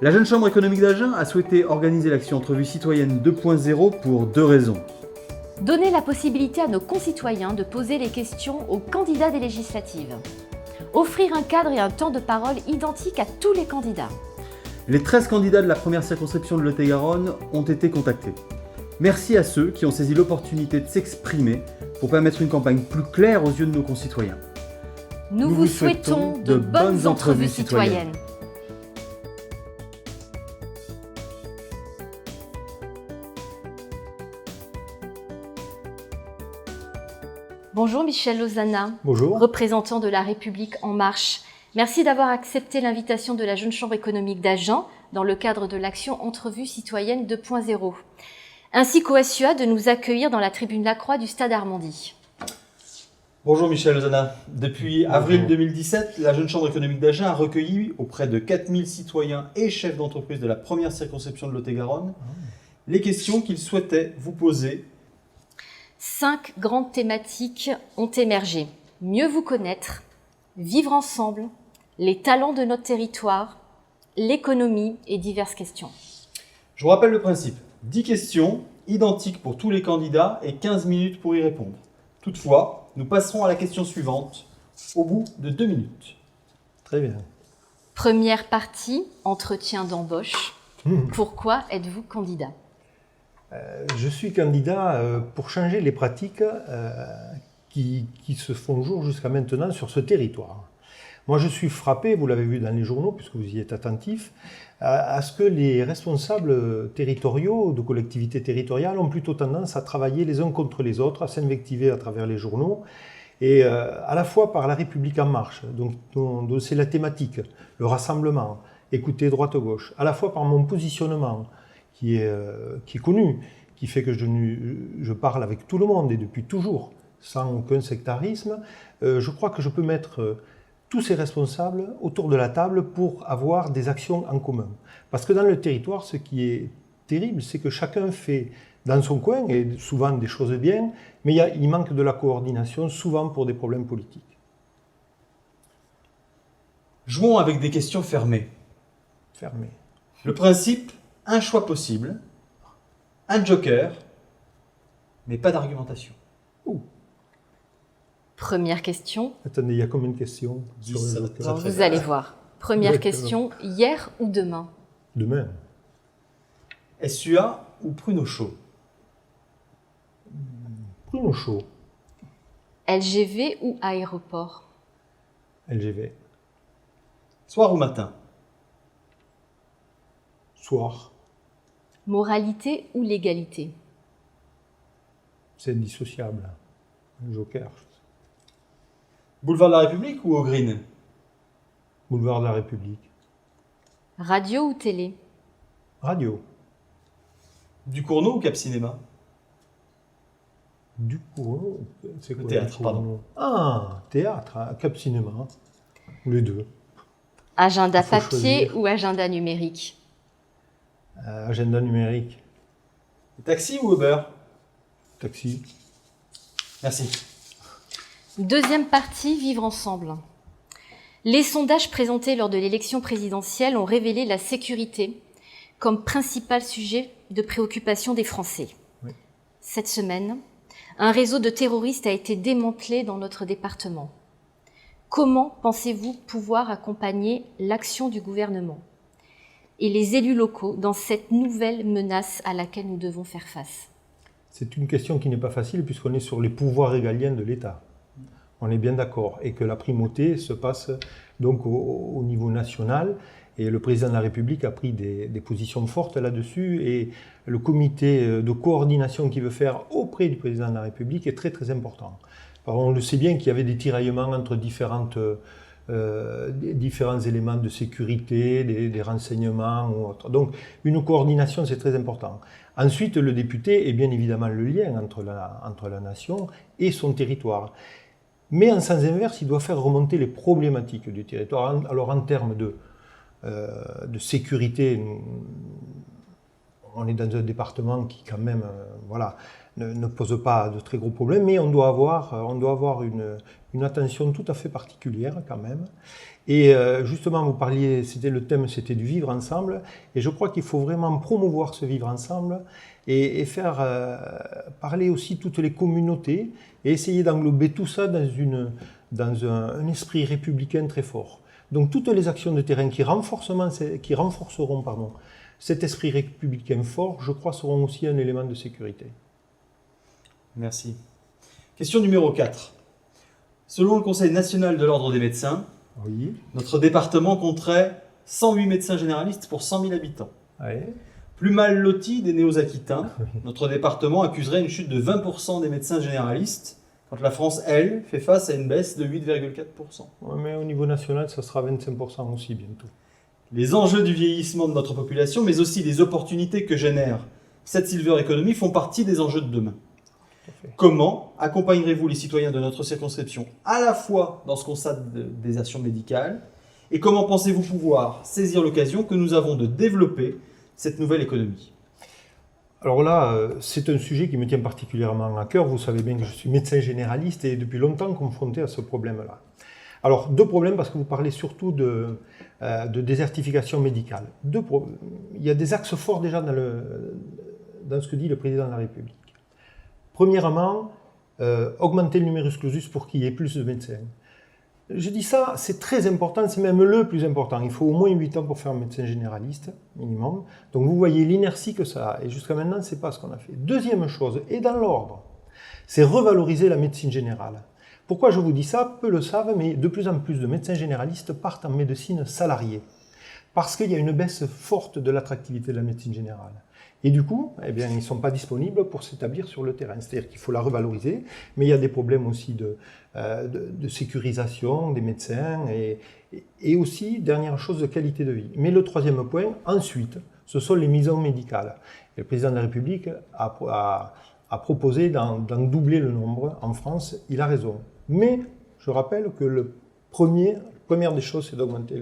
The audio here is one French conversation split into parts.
La Jeune Chambre économique d'Agen a souhaité organiser l'action Entrevue citoyenne 2.0 pour deux raisons. Donner la possibilité à nos concitoyens de poser les questions aux candidats des législatives. Offrir un cadre et un temps de parole identique à tous les candidats. Les 13 candidats de la première circonscription de Lot-et-Garonne ont été contactés. Merci à ceux qui ont saisi l'opportunité de s'exprimer pour permettre une campagne plus claire aux yeux de nos concitoyens. Nous vous souhaitons de bonnes entrevues citoyennes. Bonjour Michel Lozana. Bonjour. Représentant de La République En Marche. Merci d'avoir accepté l'invitation de la Jeune Chambre économique d'Agen dans le cadre de l'action Entrevue citoyenne 2.0, ainsi qu'au SUA de nous accueillir dans la tribune Lacroix du Stade Armandie. Bonjour Michel Lozana. Depuis avril 2017, la Jeune Chambre économique d'Agen a recueilli auprès de 4000 citoyens et chefs d'entreprise de la première circonscription de Lot-et-Garonne les questions qu'ils souhaitaient vous poser. 5 grandes thématiques ont émergé. Mieux vous connaître, vivre ensemble, les talents de notre territoire, l'économie et diverses questions. Je vous rappelle le principe. 10 questions, identiques pour tous les candidats et 15 minutes pour y répondre. Toutefois, nous passerons à la question suivante au bout de 2 minutes. Très bien. Première partie, entretien d'embauche. Pourquoi êtes-vous candidat ? Je suis candidat pour changer les pratiques qui se font jour jusqu'à maintenant sur ce territoire. Moi, je suis frappé, vous l'avez vu dans les journaux, puisque vous y êtes attentif, à ce que les responsables territoriaux de collectivités territoriales ont plutôt tendance à travailler les uns contre les autres, à s'invectiver à travers les journaux, et à la fois par La République En Marche, dont c'est la thématique, le rassemblement, écouter droite-gauche, à la fois par mon positionnement, qui est connu, qui fait que je parle avec tout le monde et depuis toujours, sans aucun sectarisme. Je crois que je peux mettre tous ces responsables autour de la table pour avoir des actions en commun. Parce que dans le territoire, ce qui est terrible, c'est que chacun fait dans son coin, et souvent des choses bien, mais il manque de la coordination, souvent pour des problèmes politiques. Jouons avec des questions fermées. Fermé. Le principe, un choix possible, un joker, mais pas d'argumentation. Première question. Attendez, il y a combien de questions sur le joker? Alors, vous allez voir. Première question, hier ou demain ? Demain. SUA ou pruneau chaud ? Pruneau chaud. LGV ou aéroport ? LGV. Soir ou matin ? Soir. Moralité ou légalité ? C'est indissociable. Le joker. Boulevard de la République ou au Green ? Boulevard de la République. Radio ou télé ? Radio. Ducournau ou Cap Cinéma ? Ducournau. C'est quoi théâtre, Ducournau? pardon. Ah, théâtre, hein, Cap Cinéma. Les deux. Agenda Faut papier choisir. ou agenda numérique ? Agenda numérique. Taxi ou Uber ? Taxi. Merci. Deuxième partie, vivre ensemble. Les sondages présentés lors de l'élection présidentielle ont révélé la sécurité comme principal sujet de préoccupation des Français. Oui. Cette semaine, un réseau de terroristes a été démantelé dans notre département. Comment pensez-vous pouvoir accompagner l'action du gouvernement et les élus locaux dans cette nouvelle menace à laquelle nous devons faire face ? C'est une question qui n'est pas facile puisqu'on est sur les pouvoirs régaliens de l'État. On est bien d'accord. Et que la primauté se passe donc au niveau national. Et le président de la République a pris des positions fortes là-dessus. Et le comité de coordination qu'il veut faire auprès du président de la République est très très important. Alors on le sait bien qu'il y avait des tiraillements entre différents éléments de sécurité, des renseignements ou autres. Donc une coordination, c'est très important. Ensuite, le député est bien évidemment le lien entre la nation et son territoire. Mais en sens inverse, il doit faire remonter les problématiques du territoire. Alors en termes de sécurité, on est dans un département qui quand même voilà, ne pose pas de très gros problèmes, mais on doit avoir une attention tout à fait particulière quand même. Et justement, vous parliez, le thème c'était du vivre ensemble, et je crois qu'il faut vraiment promouvoir ce vivre ensemble et faire parler aussi toutes les communautés et essayer d'englober tout ça dans un esprit républicain très fort. Donc toutes les actions de terrain qui renforceront cet esprit républicain fort, je crois, seront aussi un élément de sécurité. Merci. Question numéro 4. Selon le Conseil national de l'Ordre des médecins, Oui. notre département compterait 108 médecins généralistes pour 100 000 habitants. Ouais. Plus mal loti des néo-aquitains, notre département accuserait une chute de 20% des médecins généralistes, quand la France, elle, fait face à une baisse de 8,4%. Ouais, mais au niveau national, ça sera 25% aussi bientôt. Les enjeux du vieillissement de notre population, mais aussi les opportunités que génère cette silver economy font partie des enjeux de demain. Comment accompagnerez-vous les citoyens de notre circonscription à la fois dans ce constat de désertion médicale et comment pensez-vous pouvoir saisir l'occasion que nous avons de développer cette nouvelle économie? Alors là, c'est un sujet qui me tient particulièrement à cœur. Vous savez bien que je suis médecin généraliste et depuis longtemps confronté à ce problème-là. Alors, deux problèmes, parce que vous parlez surtout de désertification médicale. Il y a des axes forts déjà dans ce que dit le président de la République. Premièrement, augmenter le numerus clausus pour qu'il y ait plus de médecins. Je dis ça, c'est très important, c'est même le plus important. Il faut au moins 8 ans pour faire un médecin généraliste, minimum. Donc vous voyez l'inertie que ça a. Et jusqu'à maintenant, ce n'est pas ce qu'on a fait. Deuxième chose, et dans l'ordre, c'est revaloriser la médecine générale. Pourquoi je vous dis ça? Peu le savent, mais de plus en plus de médecins généralistes partent en médecine salariée. Parce qu'il y a une baisse forte de l'attractivité de la médecine générale. Et du coup, eh bien, ils ne sont pas disponibles pour s'établir sur le terrain. C'est-à-dire qu'il faut la revaloriser, mais il y a des problèmes aussi de sécurisation des médecins et aussi, dernière chose, de qualité de vie. Mais le troisième point, ensuite, ce sont les maisons médicales. Et le président de la République a proposé d'en doubler le nombre en France. Il a raison. Mais je rappelle que la première des choses, c'est d'augmenter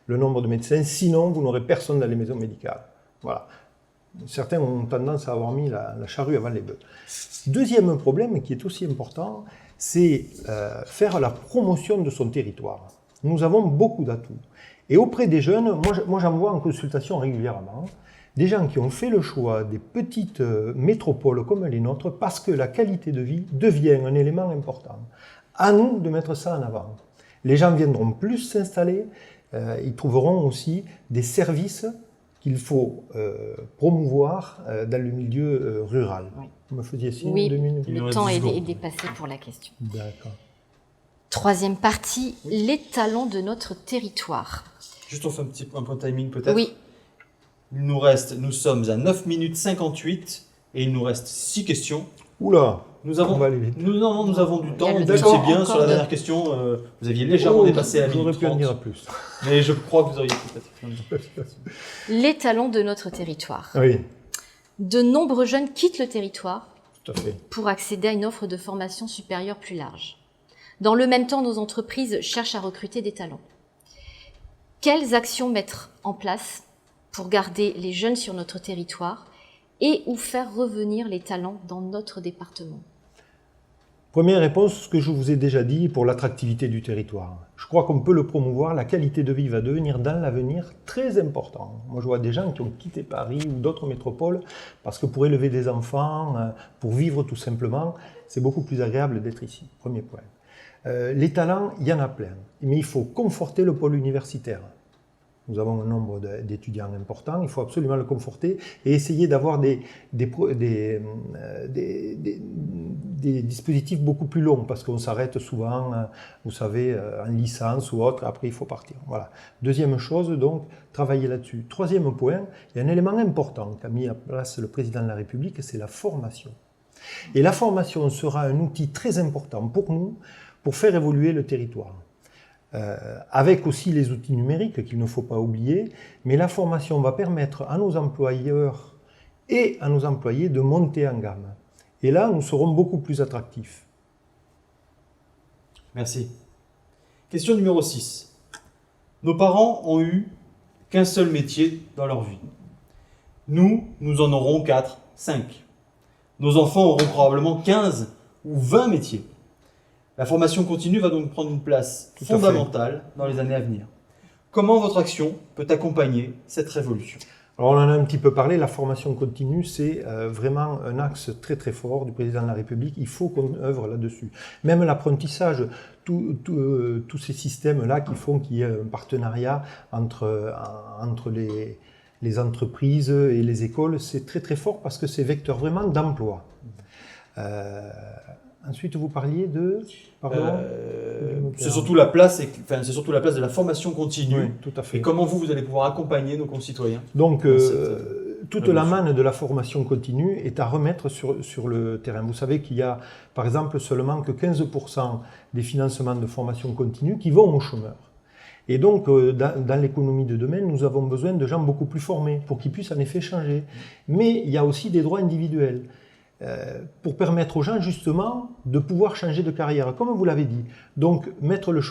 le nombre de médecins. Sinon, vous n'aurez personne dans les maisons médicales. Voilà. Certains ont tendance à avoir mis la charrue avant les bœufs. Deuxième problème qui est aussi important, c'est faire la promotion de son territoire. Nous avons beaucoup d'atouts. Et auprès des jeunes, moi j'en vois en consultation régulièrement, des gens qui ont fait le choix des petites métropoles comme les nôtres parce que la qualité de vie devient un élément important. À nous de mettre ça en avant. Les gens viendront plus s'installer, ils trouveront aussi des services qu'il faut promouvoir dans le milieu rural. Oui. Vous me faisiez signe Oui, 2 minutes. le temps est dépassé pour la question. D'accord. Troisième partie, les talents de notre territoire. Juste on fait un point de timing peut-être. Oui, Nous sommes à 9 minutes 58 et il nous reste 6 questions. Oula, Nous avons, on va aller vite. nous avons du temps, Il y a le donc temps c'est bien. encore Sur la de- dernière question, vous aviez légèrement dépassé la J'aurais minute pu en 30. dire plus. Mais je crois que vous auriez peut-être. les talents de notre territoire. Oui, De nombreux jeunes quittent le territoire tout à fait. pour accéder à une offre de formation supérieure plus large. Dans le même temps, nos entreprises cherchent à recruter des talents. Quelles actions mettre en place pour garder les jeunes sur notre territoire et ou faire revenir les talents dans notre département? Première réponse, ce que je vous ai déjà dit pour l'attractivité du territoire. Je crois qu'on peut le promouvoir, la qualité de vie va devenir dans l'avenir très important. Moi je vois des gens qui ont quitté Paris ou d'autres métropoles parce que pour élever des enfants, pour vivre tout simplement, c'est beaucoup plus agréable d'être ici. Premier point. Les talents, il y en a plein, mais il faut conforter le pôle universitaire. Nous avons un nombre d'étudiants important, il faut absolument le conforter et essayer d'avoir des dispositifs beaucoup plus longs parce qu'on s'arrête souvent, vous savez, en licence ou autre, après il faut partir. Voilà. Deuxième chose, donc, travailler là-dessus. Troisième point, il y a un élément important qu'a mis en place le président de la République, c'est la formation. Et la formation sera un outil très important pour nous pour faire évoluer le territoire. Avec aussi les outils numériques qu'il ne faut pas oublier, mais la formation va permettre à nos employeurs et à nos employés de monter en gamme. Et là, nous serons beaucoup plus attractifs. Merci. Question numéro 6. Nos parents ont eu qu'un seul métier dans leur vie. Nous en aurons 4, 5. Nos enfants auront probablement 15 ou 20 métiers. La formation continue va donc prendre une place fondamentale dans les années à venir. Comment votre action peut accompagner cette révolution ? Alors on en a un petit peu parlé, la formation continue, c'est vraiment un axe très très fort du président de la République. Il faut qu'on œuvre là-dessus. Même l'apprentissage, tous ces systèmes-là qui font qu'il y ait un partenariat entre les entreprises et les écoles, c'est très très fort parce que c'est vecteur vraiment d'emploi. Ensuite, vous parliez de... c'est surtout la place de la formation continue. Oui, tout à fait. Et comment vous allez pouvoir accompagner nos concitoyens. Donc, toute la manne de la formation continue est à remettre sur le terrain. Vous savez qu'il y a, par exemple, seulement que 15% des financements de formation continue qui vont aux chômeurs. Et donc, dans l'économie de demain, nous avons besoin de gens beaucoup plus formés pour qu'ils puissent en effet changer. Mais il y a aussi des droits individuels. Pour permettre aux gens justement de pouvoir changer de carrière, comme vous l'avez dit. Donc mettre le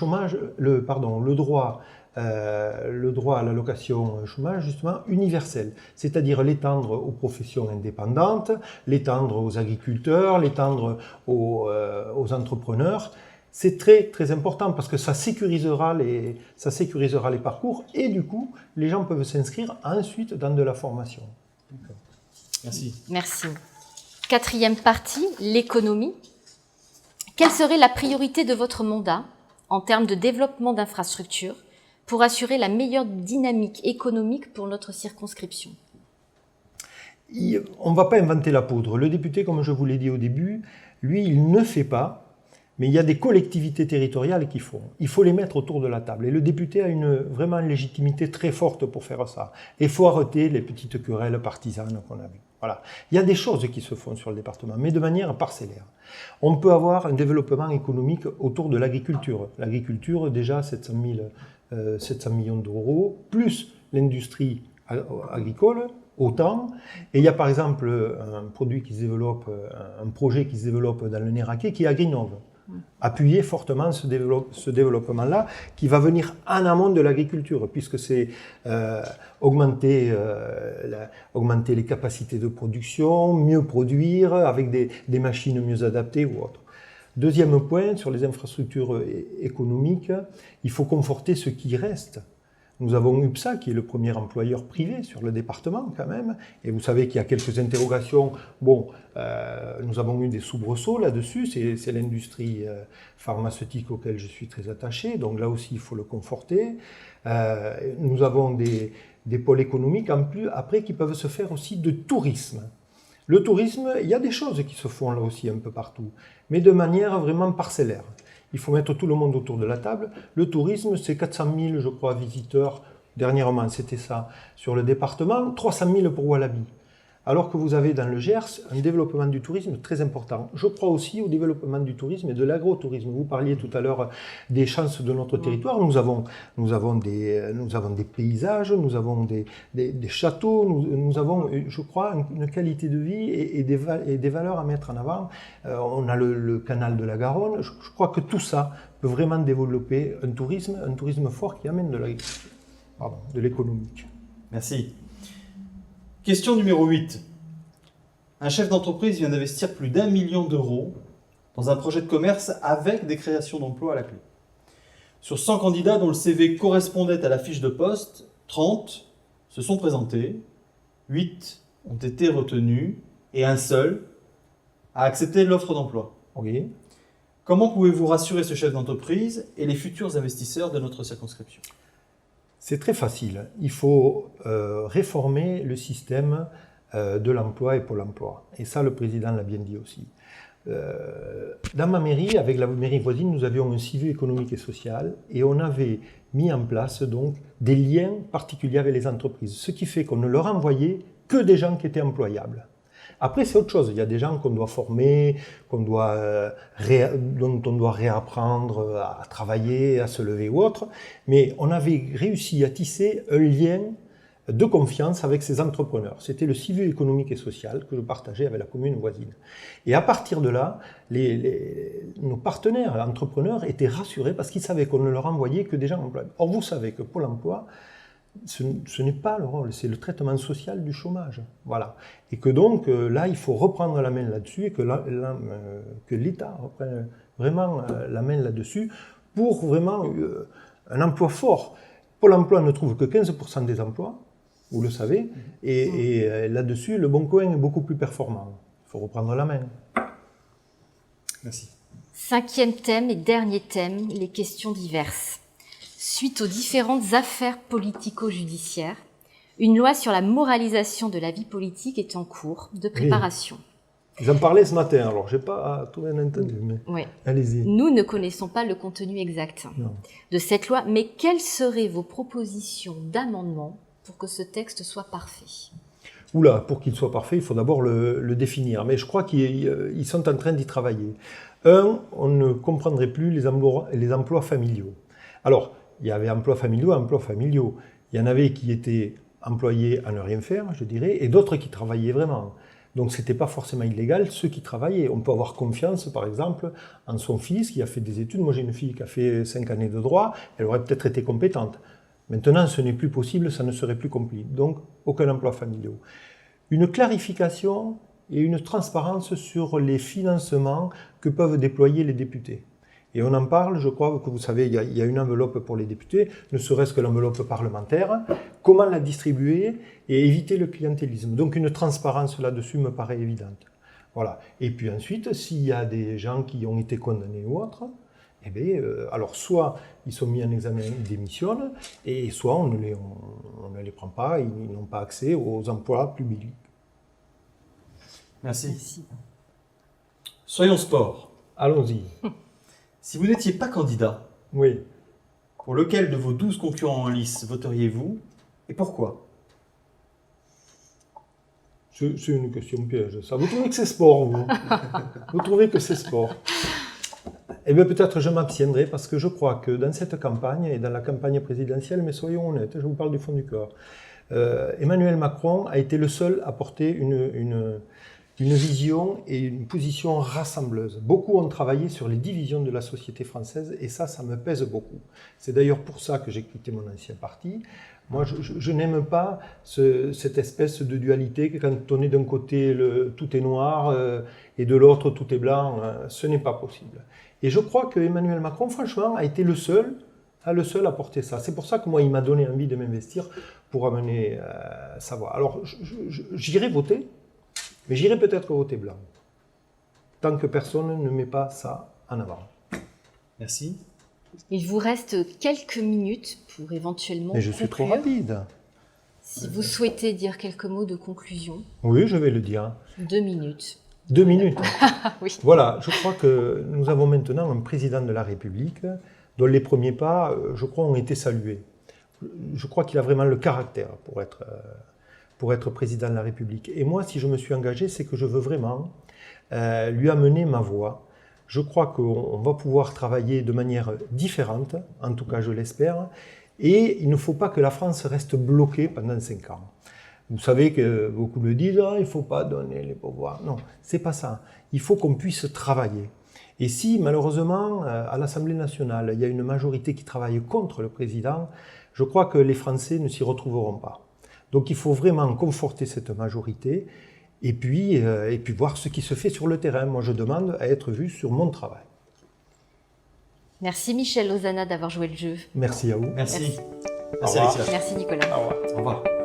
droit à l'allocation chômage justement universel, c'est-à-dire l'étendre aux professions indépendantes, l'étendre aux agriculteurs, l'étendre aux entrepreneurs. C'est très très important parce que ça sécurisera les parcours et du coup les gens peuvent s'inscrire ensuite dans de la formation. Merci. Merci. Quatrième partie, l'économie. Quelle serait la priorité de votre mandat en termes de développement d'infrastructures pour assurer la meilleure dynamique économique pour notre circonscription ? On ne va pas inventer la poudre. Le député, comme je vous l'ai dit au début, lui, il ne fait pas, mais il y a des collectivités territoriales qui font. Il faut les mettre autour de la table. Et le député a vraiment une légitimité très forte pour faire ça. Et il faut arrêter les petites querelles partisanes qu'on a vues. Voilà. Il y a des choses qui se font sur le département, mais de manière parcellaire. On peut avoir un développement économique autour de l'agriculture. L'agriculture, déjà 700 millions d'euros, plus l'industrie agricole, autant. Et il y a par exemple un projet qui se développe dans le Néraquais qui est Agrinov. Appuyer fortement ce développement-là qui va venir en amont de l'agriculture, puisque c'est augmenter les capacités de production, mieux produire avec des machines mieux adaptées ou autres. Deuxième point, sur les infrastructures économiques, il faut conforter ce qui reste. Nous avons UPSA, qui est le premier employeur privé sur le département quand même, et vous savez qu'il y a quelques interrogations. Bon, nous avons eu des soubresauts là-dessus, c'est l'industrie pharmaceutique auquel je suis très attaché, donc là aussi il faut le conforter. Nous avons des pôles économiques après qui peuvent se faire aussi de tourisme. Le tourisme, il y a des choses qui se font là aussi un peu partout, mais de manière vraiment parcellaire. Il faut mettre tout le monde autour de la table. Le tourisme, c'est 400 000, je crois, visiteurs. Dernièrement, c'était ça. Sur le département, 300 000 pour Walabi. Alors que vous avez dans le Gers un développement du tourisme très important. Je crois aussi au développement du tourisme et de l'agrotourisme. Vous parliez tout à l'heure des chances de notre territoire. Nous avons des paysages, nous avons des châteaux, nous avons, je crois, une qualité de vie et des valeurs à mettre en avant. On a le canal de la Garonne. Je crois que tout ça peut vraiment développer un tourisme fort qui amène de l'économique. Merci. Question numéro 8. Un chef d'entreprise vient d'investir plus d'1 million d'euros dans un projet de commerce avec des créations d'emplois à la clé. Sur 100 candidats dont le CV correspondait à la fiche de poste, 30 se sont présentés, 8 ont été retenus et un seul a accepté l'offre d'emploi. Oui. Comment pouvez-vous rassurer ce chef d'entreprise et les futurs investisseurs de notre circonscription ? C'est très facile. Il faut réformer le système de l'emploi et Pôle emploi. Et ça, le président l'a bien dit aussi. Dans ma mairie, avec la mairie voisine, nous avions un civisme économique et social et on avait mis en place donc des liens particuliers avec les entreprises. Ce qui fait qu'on ne leur envoyait que des gens qui étaient employables. Après, c'est autre chose. Il y a des gens qu'on doit former, dont on doit réapprendre à travailler, à se lever ou autre. Mais on avait réussi à tisser un lien de confiance avec ces entrepreneurs. C'était le civisme économique et social que je partageais avec la commune voisine. Et à partir de là, nos partenaires entrepreneurs étaient rassurés parce qu'ils savaient qu'on ne leur envoyait que des gens employables. Or, vous savez que Pôle emploi ce n'est pas le rôle, c'est le traitement social du chômage. Voilà. Et que donc, là, il faut reprendre la main là-dessus et que l'État reprenne vraiment la main là-dessus pour vraiment un emploi fort. Pôle emploi ne trouve que 15% des emplois, vous le savez, et là-dessus, le Bon Coin est beaucoup plus performant. Il faut reprendre la main. Merci. 5e thème et dernier thème, les questions diverses. Suite aux différentes affaires politico-judiciaires, une loi sur la moralisation de la vie politique est en cours de préparation. Ils en parlaient ce matin, alors je n'ai pas tout bien entendu, mais Oui. allez-y. Nous ne connaissons pas le contenu exact Non. de cette loi, mais quelles seraient vos propositions d'amendement pour que ce texte soit parfait? Oula, pour qu'il soit parfait, il faut d'abord le définir. Mais je crois qu'ils sont en train d'y travailler. On ne comprendrait plus les emplois familiaux. Alors, il y avait emplois familiaux, emplois familiaux. Il y en avait qui étaient employés à ne rien faire, je dirais, et d'autres qui travaillaient vraiment. Donc, ce n'était pas forcément illégal, ceux qui travaillaient. On peut avoir confiance, par exemple, en son fils qui a fait des études. Moi, j'ai une fille qui a fait 5 années de droit, elle aurait peut-être été compétente. Maintenant, ce n'est plus possible, ça ne serait plus compliqué. Donc, aucun emploi familial. Une clarification et une transparence sur les financements que peuvent déployer les députés. Et on en parle, je crois que vous savez, il y a une enveloppe pour les députés, ne serait-ce que l'enveloppe parlementaire, comment la distribuer et éviter le clientélisme. Donc une transparence là-dessus me paraît évidente. Voilà. Et puis ensuite, s'il y a des gens qui ont été condamnés ou autres, eh bien, alors soit ils sont mis en examen, ils démissionnent, et soit on ne les prend pas, ils n'ont pas accès aux emplois publics. Merci. Soyons sport. Allons-y. Si vous n'étiez pas candidat, Oui. pour lequel de vos 12 concurrents en lice voteriez-vous et pourquoi? C'est une question piège, ça. Vous trouvez que c'est sport, vous? Vous trouvez que c'est sport? Eh bien, peut-être je m'abstiendrai parce que je crois que dans cette campagne et dans la campagne présidentielle, mais soyons honnêtes, je vous parle du fond du cœur, Emmanuel Macron a été le seul à porter une vision et une position rassembleuse. Beaucoup ont travaillé sur les divisions de la société française et ça me pèse beaucoup. C'est d'ailleurs pour ça que j'ai quitté mon ancien parti. Moi, je n'aime pas cette espèce de dualité que quand on est d'un côté, tout est noir et de l'autre, tout est blanc. Ce n'est pas possible. Et je crois que Emmanuel Macron, franchement, a été le seul à porter ça. C'est pour ça que moi, il m'a donné envie de m'investir pour amener sa voix. Alors, j'irai voter, mais j'irai peut-être voter blanc, tant que personne ne met pas ça en avant. Merci. Il vous reste quelques minutes pour éventuellement Mais je suis trop conclure. rapide. Si vous souhaitez dire quelques mots de conclusion, Oui, je vais le dire. 2 minutes. 2 minutes. Oui. Voilà, je crois que nous avons maintenant un président de la République dont les premiers pas, je crois, ont été salués. Je crois qu'il a vraiment le caractère pour être président de la République. Et moi, si je me suis engagé, c'est que je veux vraiment lui amener ma voix. Je crois qu'on va pouvoir travailler de manière différente, en tout cas je l'espère, et il ne faut pas que la France reste bloquée pendant 5 ans. Vous savez que beaucoup le disent, il ne faut pas donner les pouvoirs. Non, c'est pas ça. Il faut qu'on puisse travailler. Et si malheureusement, à l'Assemblée nationale, il y a une majorité qui travaille contre le président, je crois que les Français ne s'y retrouveront pas. Donc il faut vraiment conforter cette majorité et puis voir ce qui se fait sur le terrain. Moi, je demande à être vu sur mon travail. Merci Michel Lozana d'avoir joué le jeu. Merci à vous. Merci. Merci. Merci Au revoir. Alexia. Merci Nicolas. Au revoir. Au revoir.